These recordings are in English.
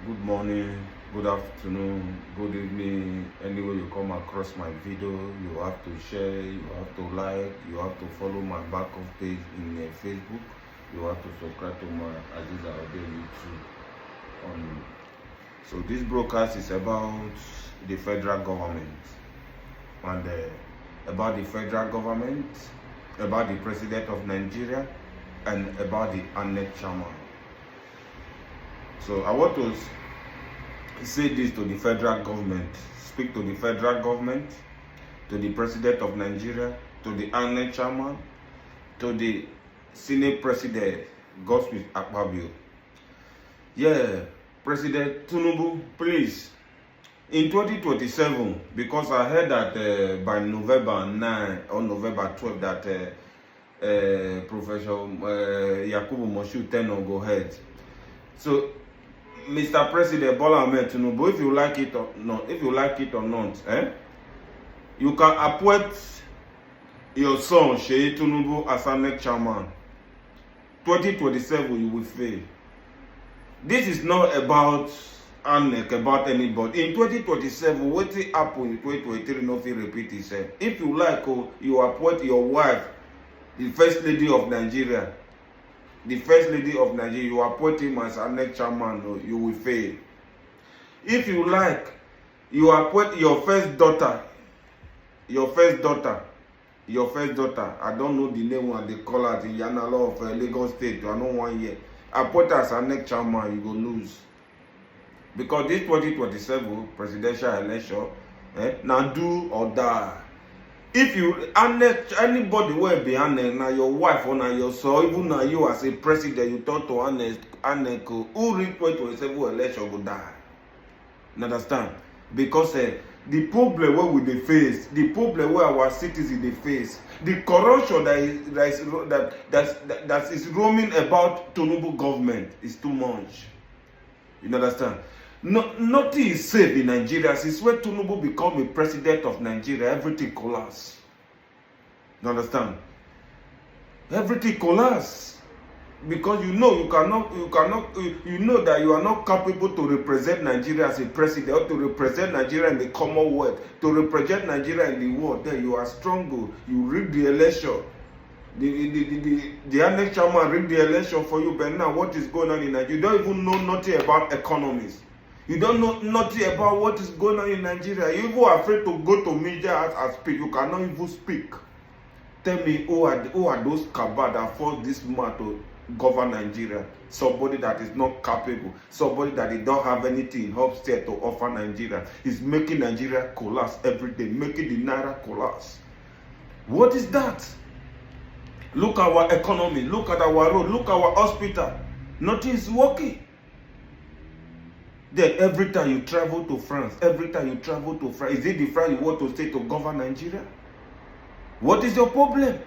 Good morning, good afternoon, good evening. Anywhere you come across my video, you have to share, you have to like, you have to follow my backup page in Facebook, you have to subscribe to my Aziza Audio YouTube. So this broadcast is about the federal government and about the federal government, about the president of Nigeria, and about the annex chairman. So I want to say this to the federal government, speak to the federal government, to the president of Nigeria, to the annex chairman, to the Senate president, Godspeed Akpabio. Yeah, President Tinubu, please, in 2027, because I heard that by November 9 or November 12 that Professor Yakubu Moshood tenure go ahead. So Mr. President Bola Ahmed Tinubu, if you like it or not, you can appoint your son Sheyi Tinubu as annex chairman. 2027 you will fail. This is not about annex, about anybody. In 2027, what will happen in 2023 no fit repeat itself. If you like, you appoint your wife, the first lady of Nigeria. The first lady of Nigeria, you appoint him as annex chairman, no, you will fail. If you like, you appoint your first daughter, I don't know the name what they call her, the Yanalo of Lagos State, I know 1 year. Appoint as annex chairman, you go lose. Because this 2027 presidential election, now do or die. If you annex anybody will be annex, now your wife or now your son, even now you as a president, you thought to annex, who reach 2027 election will die. You understand? Because the problem where we dey face, the problem where our citizens dey face, the corruption that is roaming about Tinubu government is too much. You understand? No, nothing is safe in Nigeria. Since when Tinubu become a president of Nigeria, everything collapse. You understand? Everything collapse. Because you know you know that you are not capable to represent Nigeria as a president, or to represent Nigeria in the Commonwealth, to represent Nigeria in the world. Then you are stronger. You rig the election. The annex chairman rig the election for you, but now what is going on in Nigeria? You don't even know nothing about economies. You don't know nothing about what is going on in Nigeria. You're even afraid to go to media and speak. You cannot even speak. Tell me who are those cabal that force this man to govern Nigeria? Somebody that is not capable, somebody that they don't have anything upstairs to offer Nigeria, is making Nigeria collapse every day, making the naira collapse. What is that? Look at our economy, look at our road, look at our hospital. Nothing is working. Then every time you travel to France, is it the France you want to stay to govern Nigeria? What is your problem?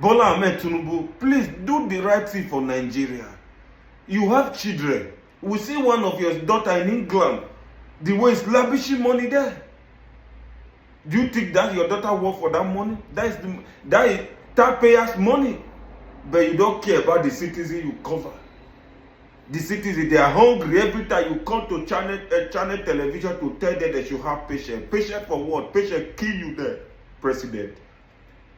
Bola Ahmed Tinubu, please do the right thing for Nigeria. You have children. We see one of your daughter in England, the way is lavishing money there. Do you think that your daughter work for that money? That is taxpayers' money. But you don't care about the citizens you cover. The citizens, they are hungry. Every time you come to channel television to tell them they should have patience. Patience for what? Patience kill you there, President.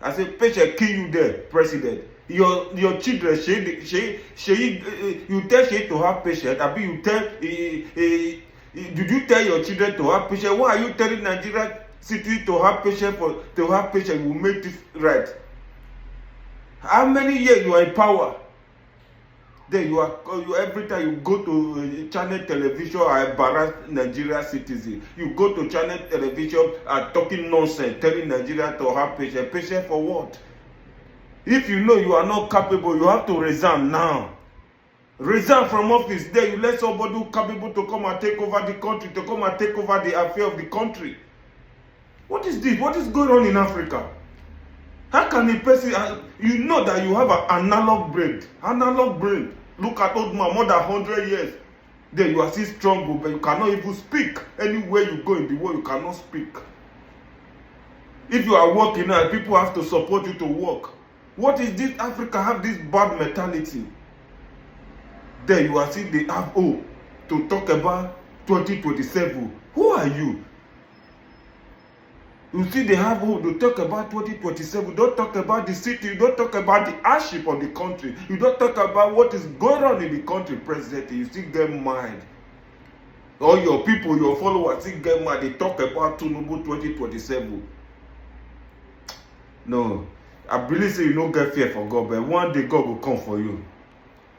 I say patience kill you there, President. Your children, you tell Sheyi to have patience. I mean, you tell, did you tell your children to have patience? Why are you telling Nigerian citizens to have patience? To have patience will make this right. How many years you are in power? Then you every time you go to channel television and embarrass Nigerian citizens. You go to channel television and talking nonsense, telling Nigeria to have patience. Patience for what? If you know you are not capable, you have to resign now. Resign from office. Then you let somebody who is capable to come and take over the country, to come and take over the affair of the country. What is this? What is going on in Africa? How can a person, you know that you have an analog brain. Analog brain. Look at old man, more than 100 years. Then you are still strong, but you cannot even speak. Anywhere you go in the world, you cannot speak. If you are working now, people have to support you to work. What is this? Africa have this bad mentality. Then you are still they have hope to talk about 2027. Who are you? You see, they have who to talk about 2027. Don't talk about the city. You don't talk about the hardship of the country. You don't talk about what is going on in the country presently. You still get mad. All your people, your followers still get mad. They talk about Tinubu 2027. No. I believe say you don't get fear for God, but one day God will come for you.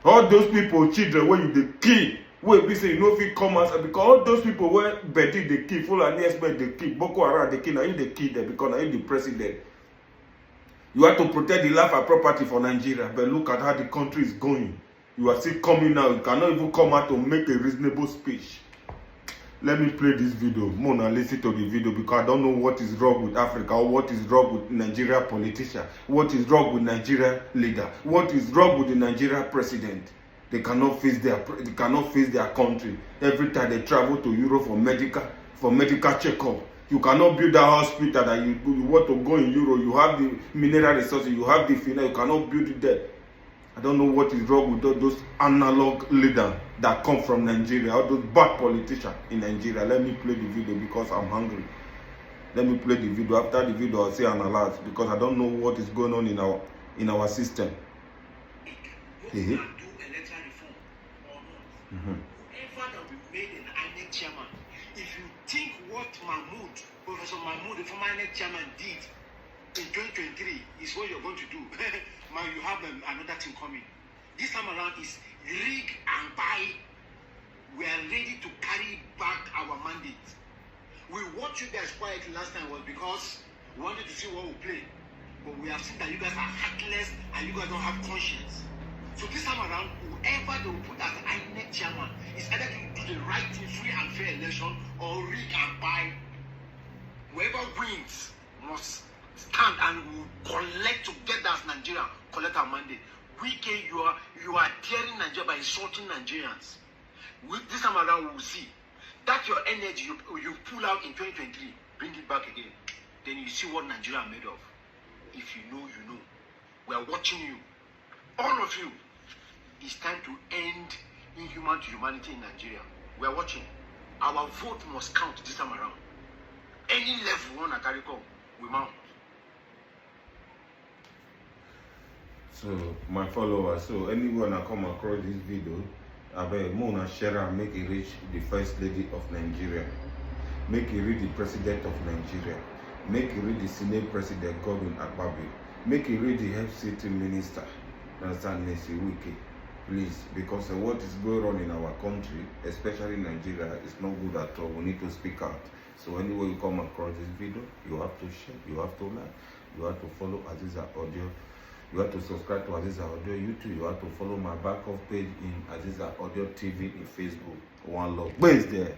All those people, children, when you dey kill, wey be say you no fit come outside, because all those people wey Betty dey kill, Fulani expect dey kill, Boko Haram dey kill, na you dey kill them because na you the president. You have to protect the life and property for Nigeria, but look at how the country is going. You are still coming out. You cannot even come out to make a reasonable speech. Let me play this video. Mona, listen to the video, because I don't know what is wrong with Africa, or what is wrong with Nigeria politician, what is wrong with Nigeria leader, what is wrong with the Nigeria president. They cannot face their country. Every time they travel to Europe for medical checkup. You cannot build that hospital that you want to go in Europe. You have the mineral resources, you have the finance, you cannot build it there. I don't know what is wrong with all those analog leaders that come from Nigeria, all those bad politicians in Nigeria. Let me play the video because I'm hungry. Let me play the video. After the video, I'll say analyze, because I don't know what is going on in our system. Do electoral reform or not. Whoever that will be made an INEC chairman, if you think what Professor Mahmoud, the former INEC chairman, did in 2023 is what you're going to do, man, you have another thing coming. This time around is rig and buy. We are ready to carry back our mandate. We watched you guys quietly last time was because we wanted to see what we play. But we have seen that you guys are heartless and you guys don't have conscience. So this time around, whoever they will put as INEC chairman is either to do the right thing, free and fair election, or rig and buy. Whoever wins must stand and will collect together as Nigeria, collect our mandate. You are tearing Nigeria by insulting Nigerians. This time around, we will see that your energy you pull out in 2023, bring it back again. Then you see what Nigeria are made of. If you know, you know. We are watching you. All of you. It's time to end inhuman to humanity in Nigeria. We are watching. Our vote must count this time around. Any level one at Caricom, we mount. So, my followers, so anyone that come across this video, I beg Mona share and make it reach the First Lady of Nigeria. Make it reach the President of Nigeria. Make it reach the Senate President Godwin Akpabio. Make it reach the FCT Minister, understand, Nancy Wike. Please, because what is going on in our country, especially Nigeria, is not good at all. We need to speak out. So anyway you come across this video, you have to share, you have to like, you have to follow Aziza Audio, you have to subscribe to Aziza Audio YouTube, you have to follow my backup page in Aziza Audio TV in Facebook. One love. Where is there?